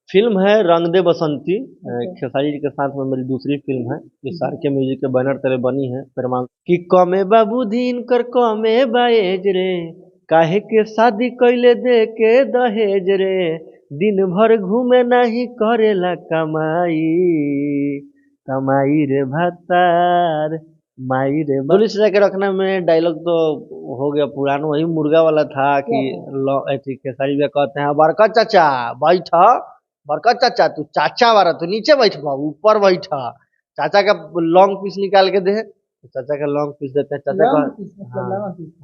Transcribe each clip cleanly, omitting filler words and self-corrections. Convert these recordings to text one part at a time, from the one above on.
Film है रंग दे बसंती। खेसारी जी के साथ में मेरी दूसरी फिल्म है। ये सार के म्यूजिक के बैनर तले बनी है प्रेमांग कि कमे बाबू दिन कर कमे बाएज रे, काहे के शादी कैले दे के दहेज रे, दिन भर घूमे नहीं करेला कमाई, कमाई रे भतार, माई रे डोली सजा के रखना में डायलॉग तो हो गया पुराना, वही मुर्गा वाला था कि ऐसी खेसारी भैया कहते हैं बरकत चाचा बैठ, बरकत चाचा तू चाचा वाला तू नीचे बैठ बाबू ऊपर बैठा, चाचा का लॉन्ग पीस निकाल के दे, तो चाचा का लॉन्ग पीस देते हैं, चाचा का हाँ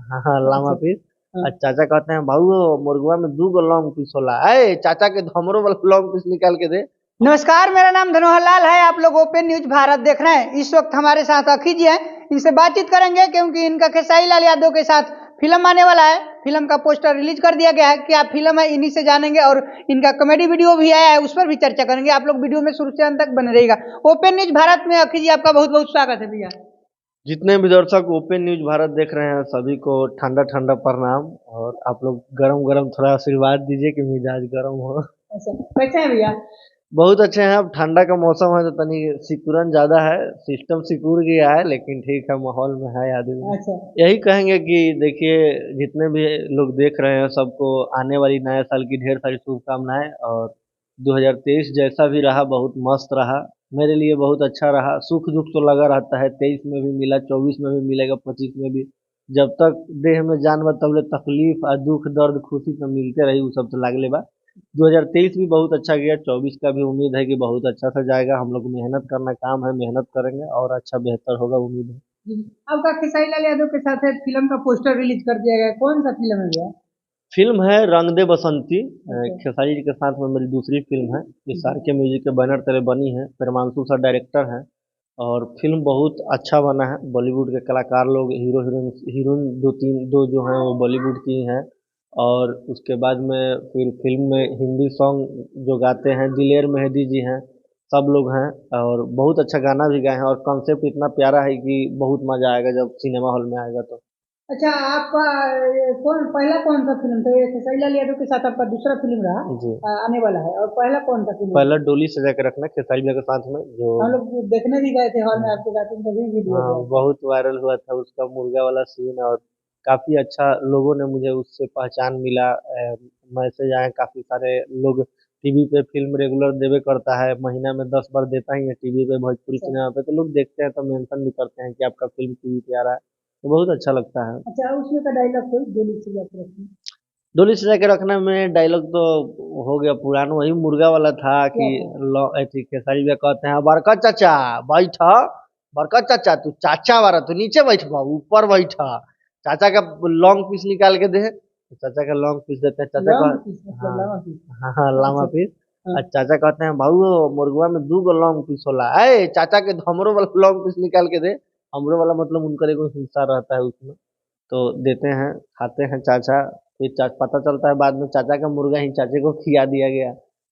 हाँ हाँ लामा पीस। और चाचा कहते हैं भाऊ मुर्गवा में 2 गो लॉन्ग पीस होला, अरे चाचा के हमरो वाला लॉन्ग पीस निकाल के दे। नमस्कार, मेरा नाम धनोहर लाल है। आप लोग ओपन न्यूज भारत देख रहे हैं। इस वक्त हमारे साथ अखी जी हैं, इनसे बातचीत करेंगे क्योंकि इनका खेसारी लाल यादव के साथ फिल्म आने वाला है। फिल्म का पोस्टर रिलीज कर दिया गया है। क्या फिल्म है इन्हीं से जानेंगे और इनका कॉमेडी वीडियो भी आया है उस पर भी चर्चा करेंगे। आप लोग वीडियो में शुरू से अंत तक बने रहेगा। ओपन न्यूज भारत में अखी जी आपका बहुत बहुत स्वागत है भैया। जितने भी दर्शक ओपन न्यूज भारत देख रहे हैं सभी को ठंडा ठंडा प्रणाम, और आप लोग गरम गरम थोड़ा आशीर्वाद दीजिए कि मिजाज गरम हो। कैसे हैं भैया? बहुत अच्छे हैं। अब ठंडा का मौसम है तो तनी सिकुड़न ज्यादा है, सिस्टम सिकुड़ गया है, लेकिन ठीक है माहौल में है आदमी। यही कहेंगे कि देखिए जितने भी लोग देख रहे हैं सबको आने वाली नए साल की ढेर सारी शुभकामनाएं, और 2023 जैसा भी रहा बहुत मस्त रहा, मेरे लिए बहुत अच्छा रहा। सुख दुख तो लगा रहता है, 23 में भी मिला, 24 में भी मिलेगा, 25 में भी। जब तक देह में जान बा तबले तकलीफ और दुख दर्द खुशी तो मिलते रही, वो सब तो लागले बा। 2023 भी बहुत अच्छा गया, 24 का भी उम्मीद है कि बहुत अच्छा से जाएगा। हम लोग मेहनत करना काम है, मेहनत करेंगे और अच्छा बेहतर होगा, उम्मीद है। आपका खेसारी लाल यादव के साथ फिल्म का पोस्टर रिलीज कर दिया गया, कौन सा फिल्म है भैया? फिल्म है रंग दे बसंती। खेसारी जी के साथ में मेरी दूसरी फिल्म है। ये सार के म्यूजिक के बैनर तले बनी है, प्रेमांशु सर डायरेक्टर हैं। और फिल्म बहुत अच्छा बना है। बॉलीवुड के कलाकार लोग, हीरो हीरोइन हीरोइन दो जो हैं वो बॉलीवुड की हैं। और उसके बाद में फिर फिल्म में हिंदी सॉन्ग जो गाते हैं दिलेर मेहदी जी हैं, सब लोग हैं। और बहुत अच्छा गाना भी गाए हैं, और कॉन्सेप्ट इतना प्यारा है कि बहुत मजा आएगा जब सिनेमा हॉल में आएगा तो। अच्छा, आपका कौन सा फिल्म था? ये खेसारी लाल यादव के साथ आपका दूसरा फिल्म रहा जी। आने वाला है, और पहला कौन सा फिल्म? पहला डोली सजा के रखना खेसारी भैया के साथ में जो हम लोग देखने भी गए थे हॉल में आपके साथ, तभी वीडियो हाँ बहुत वायरल हुआ था उसका मुर्गा वाला सीन, और काफी अच्छा लोगों ने मुझे उससे पहचान मिला। मैसेज आए काफी सारे लोग। टीवी पे फिल्म रेगुलर देवे करता है, महीना में 10 बार देता ही है टीवी पे, भोजपुरी सिनेमा पे, तो लोग देखते हैं तो मेंशन भी करते हैं कि आपका फिल्म टीवी पे आ रहा है, तो बहुत अच्छा लगता है। अच्छा, उसमें का डायलॉग कोई गोली से जाकर रखना? डोली सजा के रखना में डायलॉग तो हो गया पुराना, वही मुर्गा वाला था कि ऐसी खेसारी भैया कहते हैं बरकत चाचा बैठ, बरकत चाचा तू चाचा वाला तू नीचे बैठ बाबू ऊपर बैठा, चाचा का लॉन्ग पीस निकाल के दे, तो चाचा का लॉन्ग पीस देते हैं, चाचा का हाँ हाँ हाँ लामा पीस। और चाचा कहते हैं भाऊ मुर्गवा में 2 गो लॉन्ग पीस होला, अरे चाचा के हमरो वाला लॉन्ग पीस निकाल के दे। हमरो वाला मतलब उनका एगो हिस्सा रहता है उसमें, तो देते हैं, खाते हैं चाचा। फिर पता चलता है बाद में चाचा का मुर्गा ही चाचे को खिला दिया गया।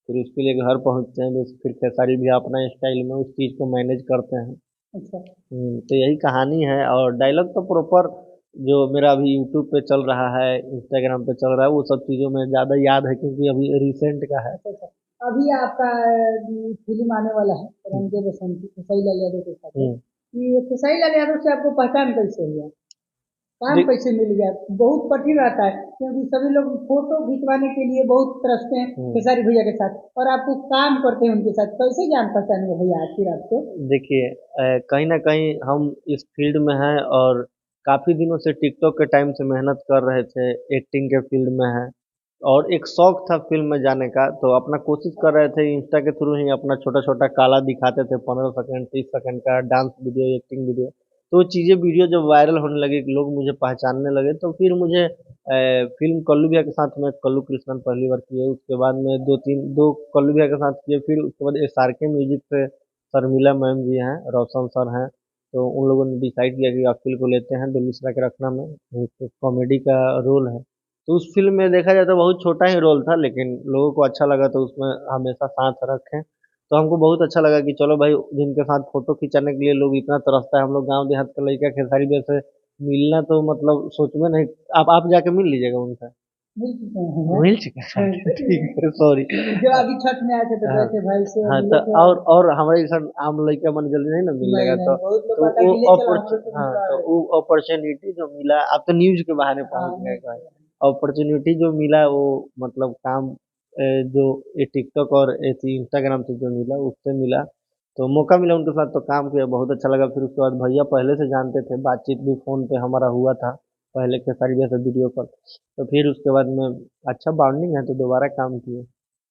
फिर उसके लिए घर पहुंचते हैं, तो फिर खेसारी भी अपना स्टाइल में उस चीज़ को मैनेज करते हैं। अच्छा। तो यही कहानी है, और डायलॉग तो प्रॉपर जो मेरा अभी यूट्यूब पे चल रहा है, इंस्टाग्राम पे चल रहा है, वो सब चीज़ों में ज़्यादा याद है क्योंकि अभी रिसेंट का है। अच्छा, अभी आपका फिल्म आने वाला है रंग दे बसंती खेसारी लाल यादव के साथ। हम्म, ये खेसारी लाल यादव से आपको पहचान कैसे हुआ? काम देख कैसे मिल गया? बहुत कठिन रहता है क्योंकि सभी लोग फोटो खिंचवाने के लिए बहुत तरसते हैं खेसारी भैया के साथ, और आपको काम करते हैं उनके साथ, कैसे जान पहचान हुआ भैया आखिर आपको? देखिए कहीं ना कहीं हम इस फील्ड में हैं, और काफ़ी दिनों से टिकटॉक के टाइम से मेहनत कर रहे थे, एक्टिंग के फील्ड में है, और एक शौक था फिल्म में जाने का, तो अपना कोशिश कर रहे थे इंस्टा के थ्रू ही, अपना छोटा छोटा काला दिखाते थे, 15 सेकंड 30 सेकंड का डांस वीडियो एक्टिंग वीडियो। तो वो चीज़ें वीडियो जब वायरल होने लगी, लोग मुझे पहचानने लगे, तो फिर मुझे फिल्म कल्लू भैया के साथ में कल्लू कृष्णन पहली बार किए, उसके बाद में दो कल्लू भैया के साथ किए, फिर उसके बाद एस आर के म्यूजिक से शर्मिला मैम जी हैं, रोशन सर हैं, तो उन लोगों ने डिसाइड किया कि अखिल को लेते हैं डोली सरा के रखना में, कॉमेडी का रोल है। तो उस फिल्म में देखा जाए तो बहुत छोटा ही रोल था, लेकिन लोगों को अच्छा लगा तो उसमें हमेशा साथ रखें। तो हमको बहुत अच्छा लगा कि चलो भाई, जिनके साथ फोटो खिंचाने के लिए लोग इतना तरसता है, हम लोग गांव देहात का लड़का खेसारी जैसे मिलना तो मतलब सोच में नहीं। आप जाके मिल लीजिएगा उनसे। मिल चुके हैं मिल चुका है ठीक है सॉरी। जो अभी छठ में आए थे तो हाँ गए थे भाई से हाँ, मिले तो थे। और हमारे सर आम लड़का मन जल्दी नहीं ना मिलेगा, नहीं तो नहीं बहुत लोग तो कहता है वो कि ले चलो हम लोग से हाँ मिलवा तो रहे वो अपॉर्चुनिटी जो मिला, आप तो न्यूज के बहाने हाँ पहुंच गए नहीं कहीं। अपॉर्चुनिटी जो मिला वो मतलब काम जो ये टिकटॉक और इंस्टाग्राम से जो मिला उससे मिला, तो मौका मिला उनके साथ तो काम किया, बहुत अच्छा लगा। फिर उसके बाद भैया पहले से जानते थे, बातचीत भी फोन पे हमारा हुआ था पहले के सारी जैसे वीडियो कॉल। तो फिर उसके बाद में अच्छा बॉन्डिंग है तो दोबारा काम किए।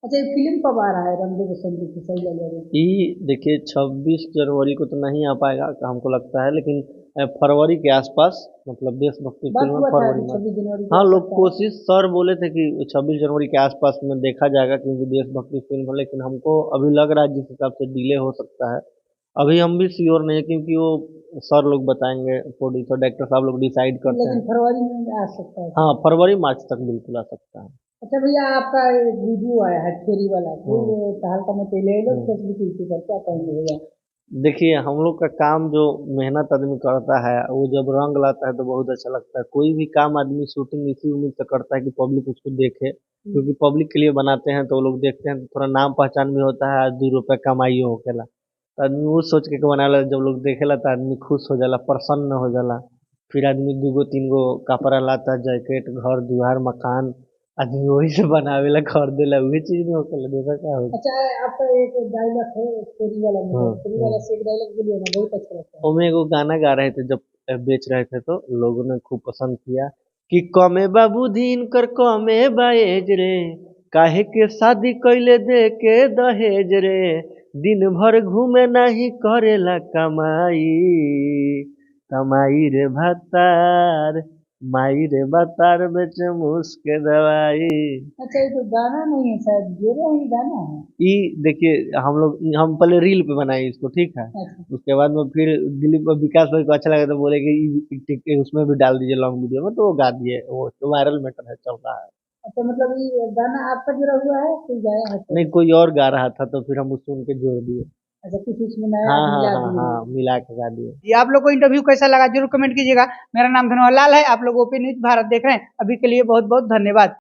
अच्छा ये फिल्म कब आ रहा है रणबीर बसंत की सही लग रही है। ये देखिए 26 जनवरी को तो नहीं आ पाएगा हमको लगता है, लेकिन फरवरी के आसपास, मतलब देशभक्ति बात फिल्म है हुआ था फरवरी कि में। 26 जनवरी को हाँ आ लोग सकता है। कोशिश सर बोले थे कि 26 जनवरी के आसपास में देखा जाएगा क्योंकि देशभक्ति फिल्म है, लेकिन हमको अभी लग रहा है जिस हिसाब से डिले हो सकता है। अभी हम भी श्योर नहीं है क्योंकि वो सर लोग बताएंगे, प्रोड्यूसर डायरेक्टर साहब लोग डिसाइड करते लेकिन हैं। फरवरी में आ सकता है हाँ फिल्म। फरवरी मार्च तक बिल्कुल आ सकता है। अच्छा भैया आपका एक वीडियो आया है फेरी वाला फिर हम्म तहलका में पहले लोग हम्म। फेसबुक यूट्यूब पर क्या कहेंगे भैया। देखिए हम लोग का काम जो मेहनत आदमी करता है वो जब रंग लाता है तो बहुत अच्छा लगता है। कोई भी काम आदमी शूटिंग इसी उम्मीद से करता है कि पब्लिक उसको देखे, क्योंकि पब्लिक के लिए बनाते हैं तो वो लोग देखते हैं तो थोड़ा नाम पहचान भी होता है, 2 रुपये कमाई होकेला, तो आदमी वो सोच के बनाला, जब लोग देखेला तो आदमी खुश हो जाला, प्रसन्न हो जाला। फिर आदमी 2 गो 3 गो कपड़ा लाता, जैकेट, घर दुआर मकान, आदमी वही से बनावेला खरीदेला, वही चीज में होकेला, देखा क्या हो। अच्छा आपका एक डायलॉग है फेरी वाला में फेरी वाला से एक डायलॉग बोलिए ना बहुत अच्छा लगता है। ओमे एगो गाना गा रहे थे जब बेच रहे थे तो लोगों ने खूब पसंद किया कि कमे बाबू दिन कर कमे बाएज रे, काहे के शादी कैले दे के दहेज रे, दिन भर घूमे नहीं करेला कमाई, कमाई रे भतार, माई रे भतार बेचे मुस्के दवाई। अच्छा ये तो गाना नहीं है शायद जोरे ही गाना है। ई देखिए हम पहले रील पे बनाए इसको, ठीक है। अच्छा उसके बाद में फिर दिलीप और विकास भाई को अच्छा लगा तो बोले कि उसमें भी डाल दीजिए लॉन्ग वीडियो में, तो वो गा दिए, वो तो वायरल मैटर है, चल रहा है। अच्छा मतलब ये गाना आपका जुड़ा हुआ है कोई गाया है तो। नहीं कोई और गा रहा था तो फिर हम उसको उनके जोड़ दिए। अच्छा कुछ इसमें नया हाँ हाँ मिला हाँ दिए। हाँ मिला के गा दिए। ये आप लोग को इंटरव्यू कैसा लगा जरूर कमेंट कीजिएगा। मेरा नाम धनोहर लाल है, आप लोग ओपी न्यूज भारत देख रहे हैं। अभी के लिए बहुत बहुत धन्यवाद।